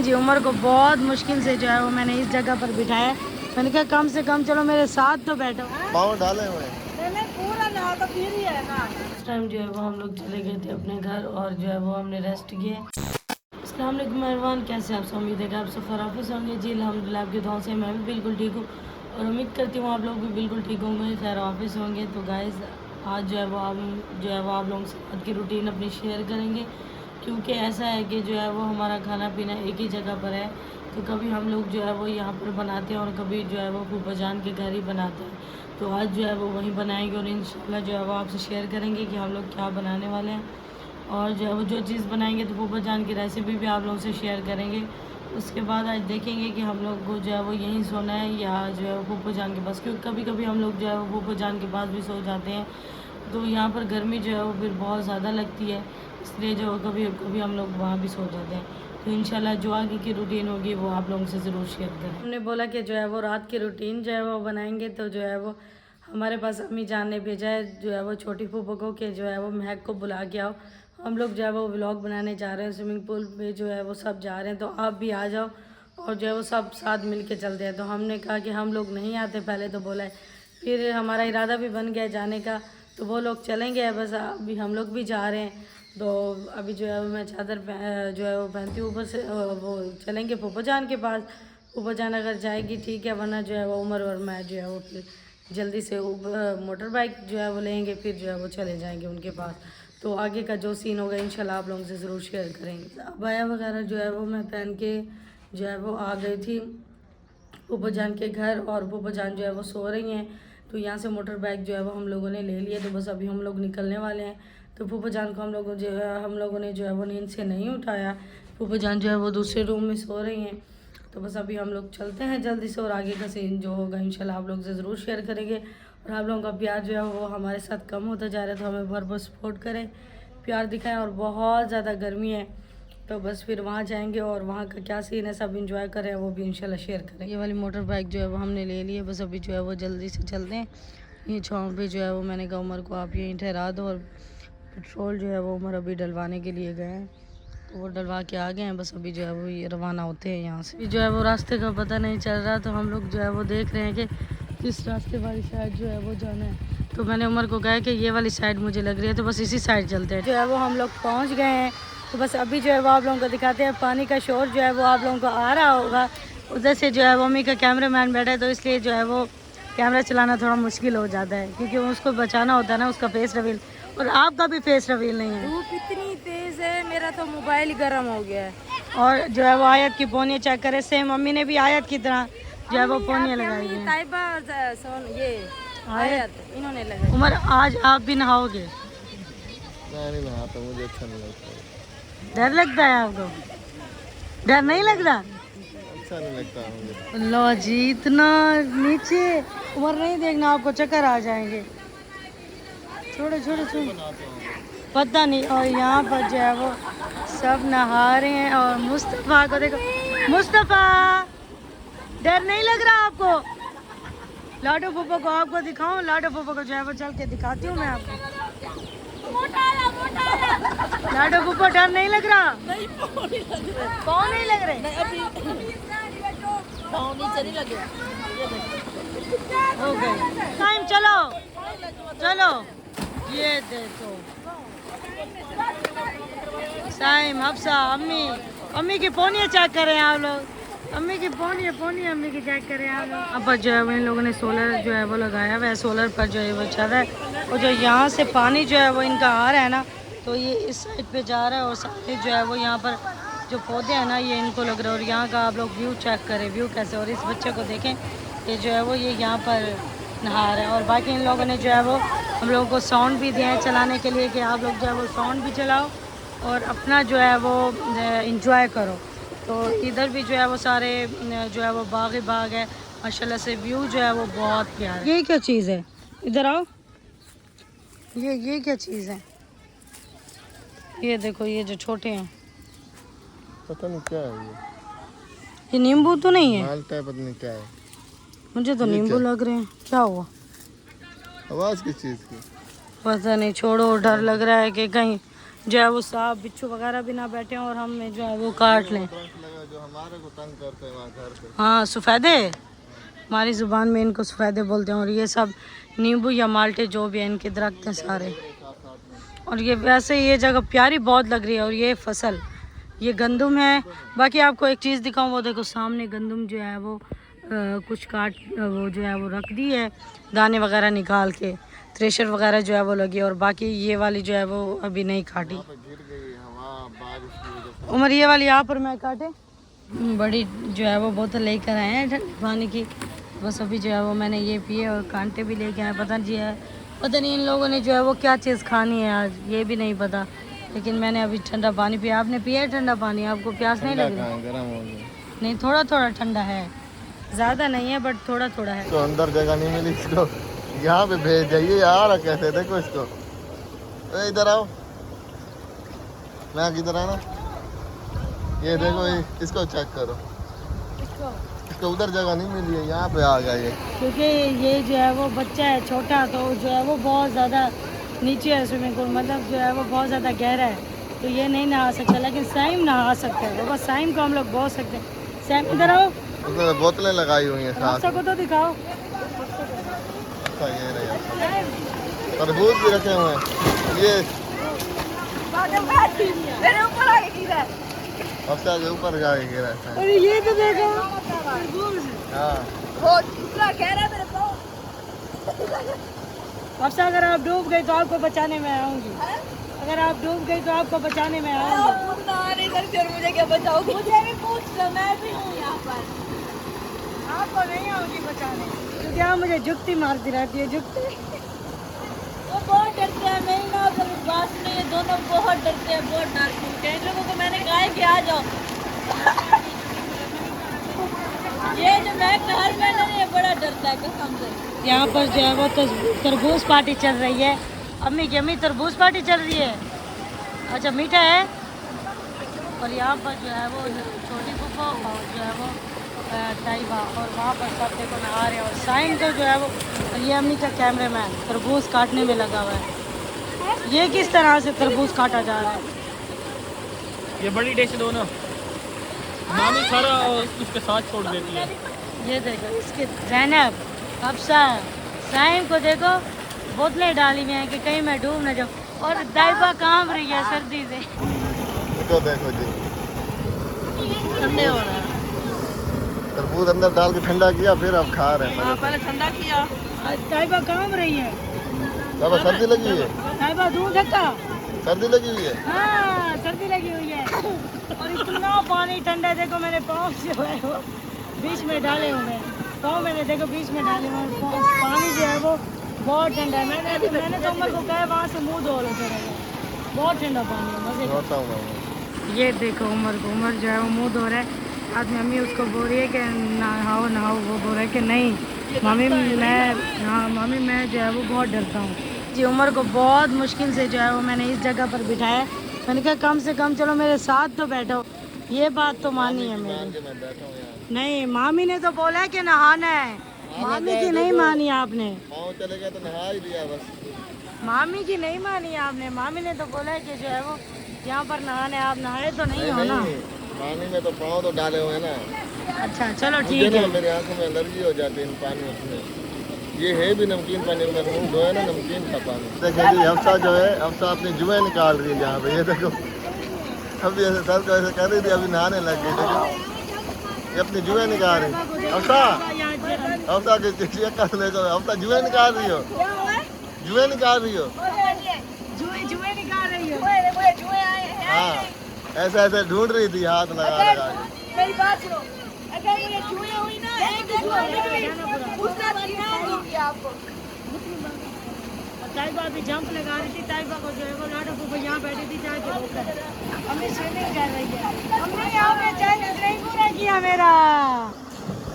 जी उमर को बहुत मुश्किल से जो है वो मैंने इस जगह पर बिठाया। मैंने कहा कम से कम चलो मेरे साथ तो बैठो। पाँव डाले हुए पूरा ना तो फिर ही है ना। इस टाइम जो है वो हम लोग चले गए थे अपने घर और जो है वो हमने रेस्ट किए। अस्सलाम वालेकुम मेहरबान, कैसे आप सब? उम्मीद है कि आप सब खैरियत होंगे। जी अल्हम्दुलिल्लाह, आपकी दुआओं से मैं भी बिल्कुल ठीक हूँ और उम्मीद करती हूँ आप लोग भी बिल्कुल ठीक होंगे, खैर वापस होंगे। तो गाइस आज जो है वो आप लोगों से आज की रूटीन अपनी शेयर करेंगे, क्योंकि ऐसा है कि जो है वो हमारा खाना पीना एक ही जगह पर है। तो कभी हम लोग जो है वो यहाँ पर बनाते हैं और कभी जो है वो फूफा जान के घर ही बनाते हैं। तो आज जो है वो वहीं बनाएंगे और इंशाल्लाह जो है वो आपसे शेयर करेंगे कि हम लोग क्या बनाने वाले हैं। और जो है वो जो चीज़ बनाएंगे तो फूफा जान की रेसिपी भी आप लोगों से शेयर करेंगे। उसके बाद आज देखेंगे कि हम लोग को जो है वो यहीं सोना है या जो है वो फूफा जान के पास, क्योंकि कभी कभी हम लोग जो है वो फूफा जान के पास भी सो जाते हैं। तो यहाँ पर गर्मी जो है वो फिर बहुत ज़्यादा लगती है, इसलिए जो कभी कभी हम लोग वहाँ भी सो जाते हैं। तो इंशाल्लाह जो आगे की रूटीन होगी वो आप लोगों से ज़रूर शेयर करें। हमने बोला कि जो है वो रात की रूटीन जो है वो बनाएंगे। तो जो है वो हमारे पास अम्मी जान ने भेजा है जो है वो छोटी फूफो को कि जो है वो महक को बुला के आओ, हम लोग जो है वो व्लॉग बनाने जा रहे हैं, स्विमिंग पूल पे जो है वो सब जा रहे हैं, तो आप भी आ जाओ और जो है वो सब साथ मिल के चलते हैं। तो हमने कहा कि हम लोग नहीं आते, पहले तो बोला है, फिर हमारा इरादा भी बन गया जाने का, तो वो लोग चलेंगे, बस अभी हम लोग भी जा रहे हैं। तो अभी जो है मैं चादर जो है वो पहनती हूँ, ऊपर से वो चलेंगे फूफा जान के पास। फूफा जान अगर जाएगी ठीक है, वरना जो है वो उमर और मैं जो है वो फिर जल्दी से मोटर बाइक जो है वो लेंगे, फिर जो है वो चले जाएंगे उनके पास। तो आगे का जो सीन होगा इंशाल्लाह आप लोगों से ज़रूर शेयर करेंगे। अबाया वगैरह जो है वो मैं पहन के जो है वो आ गई थी फूफा जान के घर, और फूफा जान जो है वो सो रही हैं। तो यहाँ से मोटर बाइक जो है वो हम लोगों ने ले लिया, तो बस अभी हम लोग निकलने वाले हैं। तो फूफा जान को हम लोगों ने जो है वो नींद से नहीं उठाया। फूफा जान जो है वो दूसरे रूम में सो रही हैं। तो बस अभी हम लोग चलते हैं जल्दी से, और आगे का सीन जो होगा इंशाल्लाह आप लोग से ज़रूर शेयर करेंगे। और आप लोगों का प्यार जो है वो हमारे साथ कम होता जा रहा है, तो हमें भरपूर सपोर्ट करें, प्यार दिखाएं। और बहुत ज़्यादा गर्मी है, तो बस फिर वहाँ जाएंगे और वहाँ का क्या सीन है सब इंजॉय करें, वो भी इंशाल्लाह शेयर करें। ये वाली मोटर बाइक जो है वो हमने ले ली है, बस अभी जो है वो जल्दी से चलते हैं। ये छाँव पे जो है वो मैंने कहा उमर को आप यहीं ठहरा दो, और पेट्रोल जो है वो उमर अभी डलवाने के लिए गए हैं, तो वो डलवा के आ गए हैं। बस अभी जो है वो ये रवाना होते हैं यहाँ से। जो है वो रास्ते का पता नहीं चल रहा, तो हम लोग जो है वो देख रहे हैं कि किस रास्ते वाली साइड जो है वो जाना है। तो मैंने उमर को कहा कि ये वाली साइड मुझे लग रही है, तो बस इसी साइड चलते हैं। जो है वो हम लोग पहुँच गए हैं, तो बस अभी जो है वो आप लोगों को दिखाते हैं। पानी का शोर जो है वो आप लोगों को आ रहा होगा, उधर से जो है वो मम्मी का कैमरा मैन बैठा है, तो इसलिए जो है वो कैमरा चलाना थोड़ा मुश्किल हो जाता है, क्योंकि उसको बचाना होता है ना, उसका फेस रिवील, और आपका भी फेस रिवील नहीं है। धूप इतनी तेज है, मेरा तो मोबाइल गर्म हो गया है। और जो है वो आयत की पोनिया चेक करे, सेम मम्मी ने भी आयत की तरह जो है वो पोनिया लगाई है। ताइबा ये आयत इन्होंने लगाई। उमर आज आप भी नहाओगे? मैं नहीं नहाता, मुझे अच्छा नहीं लगता। डर लगता है आपको? डर नहीं लगता? अच्छा नहीं लगता मुझे। लो जी, इतना नीचे उमर नहीं देखना, आपको चक्कर आ जाएंगे। छोड़ो छोड़ो छोड़ो, पता नहीं। और यहाँ पर जो है वो सब नहा रहे हैं, और मुस्तफ़ा को देखो। मुस्तफ़ा, डर नहीं लग रहा आपको? लाडो फूफा को आपको दिखाऊं, लाडो फूफा को जो है वो चल के दिखाती हूँ मैं आपको। लाडो फूफा, डर नहीं लग रहा? नहीं, कौन नहीं लग रहे? नीचे नहीं लगे। हो गए टाइम, चलो चलो। ये देखो साइम, हफ्सा, अम्मी, अम्मी की पोनिया चेक करें आप लोग। अम्मी की पोनिया अम्मी की चेक करें आप लोग। अब जो है वो इन लोगों ने सोलर जो है वो लगाया हुआ है, सोलर पर जो है वो चल रहा है, और जो यहाँ से पानी जो है वो इनका आ रहा है ना, तो ये इस साइड पे जा रहा है, और साथ जो है वो यहाँ पर जो पौधे हैं ना ये इनको लग रहा है। और यहाँ का आप लोग व्यू चेक करें, व्यू कैसे। और इस बच्चे को देखें कि जो है वो ये यहाँ पर नहा रहा है। और बाकी इन लोगों ने जो है वो हम लोगों को साउंड भी दिया है चलाने के लिए, कि आप लोग जो है वो साउंड भी चलाओ और अपना जो है वो इंजॉय करो। तो इधर भी जो है वो सारे जो है वो बाग ही बाग है माशाल्लाह से, व्यू जो है वो बहुत प्यारा है। ये क्या चीज़ है? इधर आओ, ये क्या चीज़ है? ये देखो, ये जो छोटे हैं, पता नहीं क्या है ये नींबू तो नहीं है? माल्टा है, पता नहीं क्या है। मुझे तो नींबू लग रहे हैं। क्या हुआ? आवाज़ किस चीज़ की? पता नहीं, छोड़ो। डर लग रहा है कि कहीं जो है वो सांप बिच्छू वगैरह भी ना बैठे और हम जो है वो काट लें। जो हमारे को तंग करते हैं वहाँ घर पे। हाँ सफ़ेदे, हमारी ज़ुबान में इनको सफ़ेदे बोलते हैं। और ये सब नींबू या माल्टे जो भी है इनके दरख्त हैं सारे। और ये वैसे ये जगह प्यारी बहुत लग रही है। और ये फसल ये गंदम है। बाकी आपको एक चीज़ दिखाऊं, वो देखो सामने गंदम जो है वो कुछ काट वो जो है वो रख दी है, दाने वगैरह निकाल के, थ्रेशर वगैरह जो है वो लगी। और बाकी ये वाली जो है वो अभी नहीं काटी। उमर ये वाली यहाँ पर मैं काटे बड़ी जो है वो बोतल लेकर आए हैं ठंडे पानी की। बस अभी जो है वो मैंने ये पिए और कांटे भी लेके आए। पता नहीं इन लोगों ने जो है वो क्या चीज़ खानी है आज, ये भी नहीं पता। लेकिन मैंने अभी ठंडा पानी पिया। आपने पिया है ठंडा पानी? आपको प्यास नहीं लग रही? गर्म हो गया। नहीं, थोड़ा थोड़ा ठंडा है, ज़्यादा नहीं है बट थोड़ा थोड़ा है। तो अंदर जगह नहीं मिली इसको, यहाँ पे भेज जाइए यार। कैसे देखो इसको, इधर आओ, मैं किधर आना, ये देखो इसको चेक करो। इसको उधर जगह नहीं मिली है, यहाँ पे आ गया ये। क्योंकि ये जो है वो बच्चा है छोटा, तो जो है वो बहुत ज़्यादा नीचे है स्विमिंग पूल, मतलब जो है वो बहुत ज़्यादा गहरा है, तो ये नहीं नहा सकता। लेकिन साइम नहा सकता है। बस साइम को हम लोग बहुत सकते हैं। साइम इधर आओ, उसमें बोतलें लगाई हुई हैं साथ। को तो दिखाओ। अच्छा ये रहे, तरबूज भी रखे हुए हैं। ये मेरे ऊपर आके गिरा है। हफ्ता के ऊपर जाके गिरा है। अरे ये तो देखो। हाँ वो दूसरा कह रहा है मेरे पाँव। अफसा अगर आप डूब गए तो आपको बचाने में आऊंगी। अगर आप डूब गई तो आपको बचाने में आऊंगी। कूदना नहीं सकती और मुझे क्या बचाओगे? मुझे भी पूछ लो, मैं भी हूँ यहाँ पर। आपको नहीं आऊंगी बचाने, क्योंकि आप मुझे जुगती मारती रहती है। जुगती वो बहुत डरते हैं। मेरी ना अगर बात नहीं, ये दोनों बहुत डरते हैं, बहुत डर चुके हैं। इन लोगों को मैंने कहा है कि आ जाओ। ये जो मैं घर में नहीं, ये बड़ा डरता है कसम से। यहाँ पर जो है वो तरबूज पार्टी चल रही है। अम्मी की अम्मी तरबूज पार्टी चल रही है। अच्छा मीठा है। और यहाँ पर जो है वो छोटी फूफा और जो है वो ताइबा, और वहाँ पर सब देखो नहा रहे हैं। और साइन तो जो है वो, ये अम्मी का कैमरामैन तरबूज काटने में लगा हुआ है। ये किस तरह से तरबूज काटा जा रहा है? ये बड़ी डिश दोनों मामी सारा उसके साथ छोड़ देती है। ये देखो इसके जैनब, अफसा, साइम को देखो बोतलें डाली हुई हैं कि कहीं मैं डूब न जाऊँ। और ताइबा कांप रही है सर्दी से। इसको देखो जी, ठंडे हो रहा है। तरबूज अंदर डाल के ठंडा किया, फिर अब खा रहे हैं। पहले ठंडा किया। ताइबा कांप रही है। बाबा सर्दी लगी हुई है, ताइबा दूध धक्का। सर्दी लगी हुई है। हाँ सर्दी लगी हुई है। और इतना पानी ठंडा, देखो मैंने पाँव जो है वो बीच में डाले हुए हैं। पाँव मैंने देखो बीच में डाले हुए हैं। पानी जो है वो बहुत ठंडा है। मैंने तो उमर को कहा वहाँ से मुँह धो लो चले, बहुत ठंडा पानी है मजे रोता हूँ मैं। ये देखो उमर को, उमर जो है वो मुँह धो रहा है। आज मम्मी उसको बोल रही है कि नहाओ नहाओ, वो बोल रहा है कि नहीं मम्मी मैं, हाँ मम्मी मैं जो है वो बहुत डरता हूँ जी। उमर को बहुत मुश्किल से जो है वो मैंने इस जगह पर बिठाया। मैंने कहा कम से कम चलो मेरे साथ तो बैठो। ये बात तो मानी है मेरी। मैं बैठा हूँ यहाँ। नहीं मामी ने तो बोला है कि नहाना है, मामी की नहीं मानी आपने। पाँव चले गए तो नहा ही लिया बस। मामी की नहीं मानी आपने। मामी ने तो बोला है कि जो है वो यहाँ पर नहाना है, आप नहाए तो नहीं हो ना। पानी में तो पाँव तो डाले हुए हैं ना। अच्छा चलो मुझे ठीक ना है। मेरी आंखों में एलर्जी हो जाती है इन पानियों से। ये है भी नमकीन पानी, मैंने मुँह धोया ना नमकीन था पानी। देखिए जी हफ्सा जो है, हफ्सा अपनी जुएँ निकाल रही है यहाँ पे। ये देखो अभी ऐसे सर को ऐसे कर रही थी, अभी नहाने लग गई। देखो ये अपनी जुएँ निकाल रही है। हफ्सा, हफ्सा के चेक कर ले, हफ्सा जुएँ निकाल रही हो, जुएँ निकाल रही हो। जुए निकाल रही हो। हाँ ऐसे ऐसे ढूंढ रही थी हाथ लगा लगा के। मेरी बात सुनो, अगर ये जुए हुई ना, एक भी जुआ नहीं, उसका इनाम दूंगी आपको। ताइबा भी जंप लगा रही थी। ताइबा को जो है वो लाडो फूफा यहाँ बैठी थी चाय के रोकर। हमने स्विमिंग कर रही है। हमने यहाँ पे चैलेंज नहीं पूरा किया,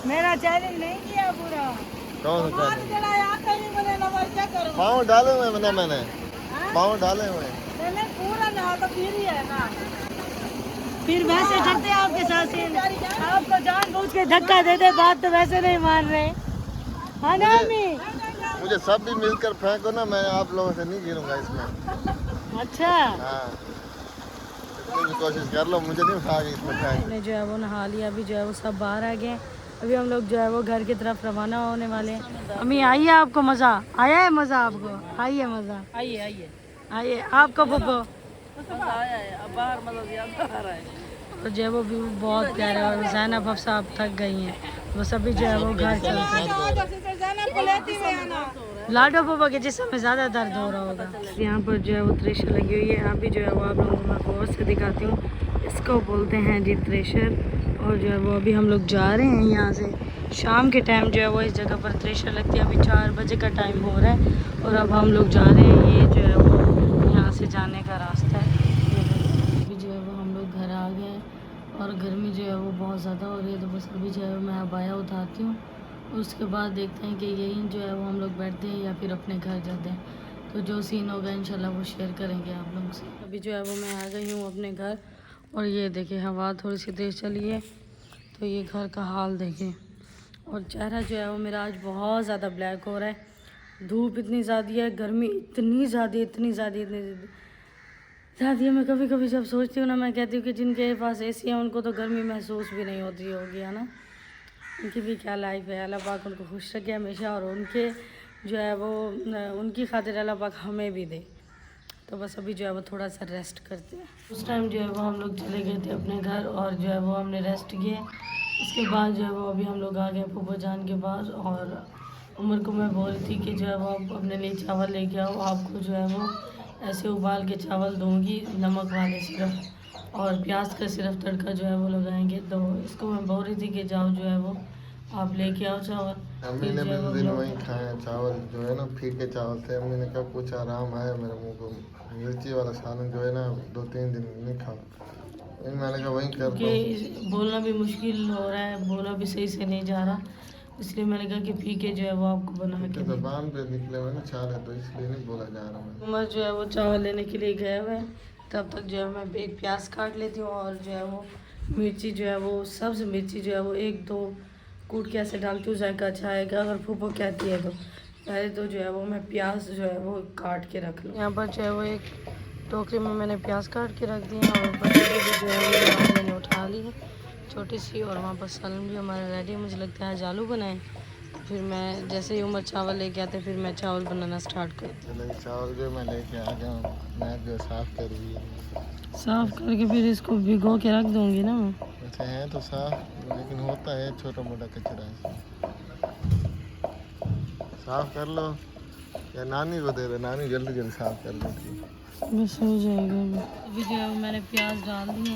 मेरा चैलेंज नहीं किया पूरा। कौन सा चैलेंज? चला आता ही मुझे लगा क्या करूँ। पाँव डाले हुए हैं मैंने, पाँव डाले हुए हैं। मैंने पूरा नहा तो फिर ही है ना। फिर वैसे डरते हैं आपके साथ से, आपको जानबूझ के धक्का देते, बात तो वैसे नहीं मान रहे। हाँ ना अम्मी? मुझे सब भी मिलकर फेंको ना, मैं आप लोगों से नहीं गिरूंगा इसमें। अच्छा हाँ, इतनी भी कोशिश कर लो, मुझे नहीं उठा के इसमें फेंक। हमने जो है वो नहा लिया, अभी जो है वो सब बाहर आ गए। अभी हम लोग जो है वो घर की तरफ रवाना होने वाले हैं। अम्मी आइए, आपको मज़ा आया है? मज़ा आपको आइए? मज़ा आइए आइए, आइए आपको पप्पो? मजा आया है, अब बाहर मजा ज्यादा आ रहा है। और जो है वो भी बहुत प्यारा है। और ज़ैनब हफ्सा आप थक गई हैं, बस अभी जो है वो घर चलते हैं। लाडो पापा के जिस्म में ज़्यादा दर्द हो रहा होगा। यहाँ पर जो है वो थ्रेशर लगी हुई है। अभी जो है वो आप लोगों को मैं गौर से दिखाती हूँ। इसको बोलते हैं जी थ्रेशर। और जो है वो अभी हम लोग जा रहे हैं यहाँ से। शाम के टाइम जो है वो इस जगह पर थ्रेशर लगती है। अभी 4 बजे का टाइम हो रहा है और अब हम लोग जा रहे हैं। ये जो है वो यहाँ से जाने का रास्ता है। अभी जो है वो हम लोग घर आ गए हैं और गर्मी जो है वो बहुत ज़्यादा हो रही है। तो बस अभी जो है मैं अबाया उतारती हूँ और उसके बाद देखते हैं कि यहीं जो है वो हम लोग बैठते हैं या फिर अपने घर जाते हैं। तो जो सीन होगा इंशाल्लाह वो शेयर करेंगे आप लोगों से। अभी जो है वो मैं आ गई हूँ अपने घर और ये देखिए हवा थोड़ी सी तेज़ चली है तो ये घर का हाल देखें। और चेहरा जो है वो मेरा आज बहुत ज़्यादा ब्लैक हो रहा है। धूप इतनी ज़्यादा है, गर्मी इतनी ज़्यादा है। मैं कभी कभी जब सोचती हूँ ना, मैं कहती हूँ कि जिनके पास एसी है उनको तो गर्मी महसूस भी नहीं होती होगी, है ना। उनकी भी क्या लाइफ है। अल्लाह पाक उनको खुश रखे हमेशा और उनके जो है वो उनकी खातिर अल्लाह पाक हमें भी दे। तो बस अभी जो है वो थोड़ा सा रेस्ट करते हैं। उस टाइम जो है वो हम लोग चले गए थे अपने घर और जो है वो हमने रेस्ट किए। उसके बाद जो है वो अभी हम लोग आ गए फूफा जान के पास। और उमर को मैं बोल रही थी कि जो है वो आप अपने लिए चावल लेके आओ। आपको जो है वो ऐसे उबाल के चावल दूँगी, नमक वाले सिर्फ और प्याज का सिर्फ तड़का जो है वो लगाएंगे। तो इसको मैं बोल रही थी कि जाओ जो है वो आप लेके आओ चावल। अम्मी ने भी उस दिन वही खाए चावल, जो है ना फीके चावल थे। अम्मी ने कहा कुछ आराम आया मेरे मुंह को। मिर्ची वाला सालन जो है ना 2-3 दिन नहीं खाओ। मैंने कहा वही कर कि बोलना भी मुश्किल हो रहा है, बोलना भी सही से नहीं जा रहा, इसलिए मैंने कहा कि फीके जो है वो आपको बना के दें। जबान पे निकले हुए ना चावल, तो इसलिए नहीं बोला जा रहा है। उमर जो है वो चावल लेने के लिए गया हुआ है। तब तक जो है मैं एक प्याज काट लेती हूँ और जो है वो मिर्ची जो है वो सब्ज़ मिर्ची जो है वो 1-2 कूट के ऐसे डालती हूँ, जायका अच्छा आएगा अगर फूफो कहती है तो। पहले तो जो है वो मैं प्याज जो है वो काट के रख लूँ। यहाँ पर जो है वो एक टोकरी में मैंने प्याज काट के रख दिया और पतीली भी जो है वो मैंने उठा ली है छोटी सी। और वहाँ पर सालन भी हमारा रेडी है। मुझे लगता है आज आलू बनाए। फिर मैं जैसे ही उमर चावल लेके आते फिर मैं चावल बनाना स्टार्ट करती हूँ। चलो चावल जो मैं लेके आ गया हूँ, मैं जो साफ़ कर रही है। साफ़ करके फिर इसको भिगो के रख दूँगी ना मैं। अच्छा है तो साफ़, लेकिन होता है छोटा मोटा कचरा है। साफ़ कर लो या नानी को दे दो, नानी जल्दी जल्दी साफ़ कर देती है। बस हो जाएगा। अभी जो है वो मैंने प्याज डाल दिए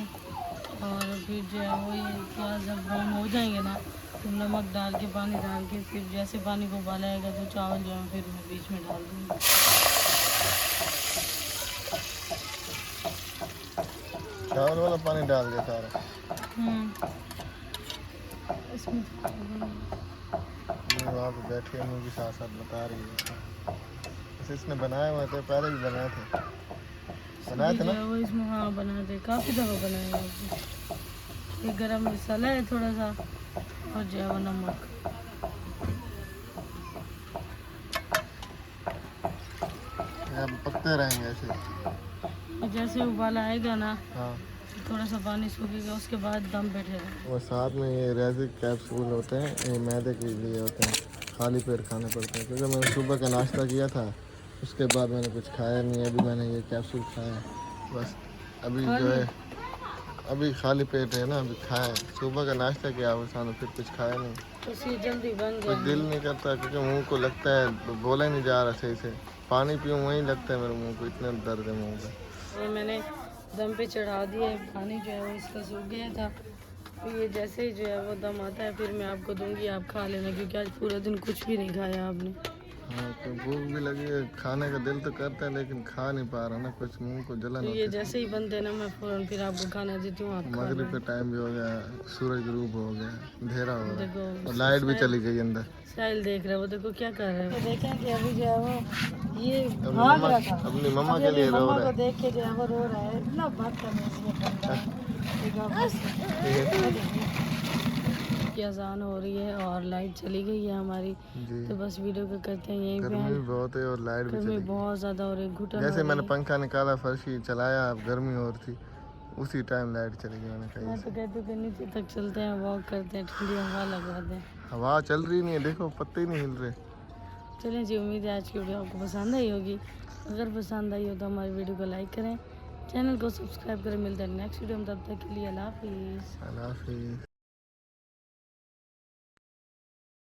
और फिर जो है वो ये प्याज जब ब्राउन हो जाएंगे ना तो नमक डाल के पानी डाल के फिर जैसे पानी को उबाला आएगा तो चावल जो है फिर मैं बीच में डाल दूँगी। चावल वाला पानी डाल दिया सारा। इसमें वहाँ पे बैठी है, मुझे साथ साथ बता रही है। बस इसने बनाए हुए थे, पहले भी बनाए थे ना। वो इसमें हाँ बनाए थे, काफ़ी दफ़ा बनाए हैं। एक गरम मसाला है थोड़ा सा और जो है वो नमक। अब पकते रहेंगे ऐसे। जैसे उबाला आएगा ना हाँ, थोड़ा सा पानी सूखेगा उसके बाद दम बैठेगा। वो साथ में ये रेजिक कैप्सूल होते हैं, ये मैदे के लिए होते हैं, खाली पेट खाने पड़ते हैं। क्योंकि मैंने सुबह का नाश्ता किया था, उसके बाद मैंने कुछ खाया नहीं। अभी मैंने ये कैप्सूल खाया बस। अभी जो है अभी खाली पेट है ना, अभी खाया। सुबह का नाश्ता किया और फिर कुछ खाया नहीं, तो जल्दी बन कुछ दिल नहीं करता क्योंकि मुँह को लगता है बोला ही नहीं जा रहा सही से। पानी पीऊँ वहीं लगता है मेरे मुँह को, इतना दर्द है मुँह में। और मैंने दम पे चढ़ा दिया है, पानी जो है वो इसका सूख गया था। तो ये जैसे ही जो है वो दम आता है फिर मैं आपको दूंगी, आप खा लेना क्योंकि आज पूरा दिन कुछ भी नहीं खाया आपने। हाँ तो भूख भी लगी है, खाने का दिल तो करता है लेकिन खा नहीं पा रहा ना, कुछ मुंह को जलन तो होती ये है। जैसे ही बनते ना मैं फ़ौरन फिर आपको खाना देती हूँ, आप मगरिब का टाइम भी हो गया, सूरज ग्रूब हो गया, अंधेरा हो रहा है देखो और लाइट भी चली गई अंदर। साहिल देख रहे हो, वो देखो क्या कर रहे हो। देखें कि अभी जो है वो ये अपनी भाग मम्मा रहा था, अपनी मम्मा के अभी लिए रो मम्मा रहा को देख के जो है वो रो रहा है। इतना बदतमीज ये बंदा है। देखो, बस। ये अजान हो रही है और लाइट चली गई है हमारी, जी तो बस वीडियो को करते हैं यहीं पे गर्मी भी end। बहुत है और लाइट भी गर्मी चली गई। बहुत ज़्यादा हो रही है, घुटन जैसे हो मैंने रही है। पंखा निकाला फर्शी चलाया, अब गर्मी हो रही थी, उसी टाइम लाइट चली गई। मैंने कहा मैं तो कहती हूँ कि नीचे तक चलते हैं, वॉक करते हैं, ठंडी हवा लगवाते हैं। हवा चल रही नहीं है, देखो पत्ते ही नहीं हिल रहे। चलें जी, उम्मीद है आज की वीडियो आपको पसंद आई होगी। अगर पसंद आई हो तो हमारी वीडियो को लाइक करें, चैनल को सब्सक्राइब करें। मिलते हैं नेक्स्ट वीडियो में, तब तक के लिए अल्लाह हाफिज़। अल्लाह हाफिज़।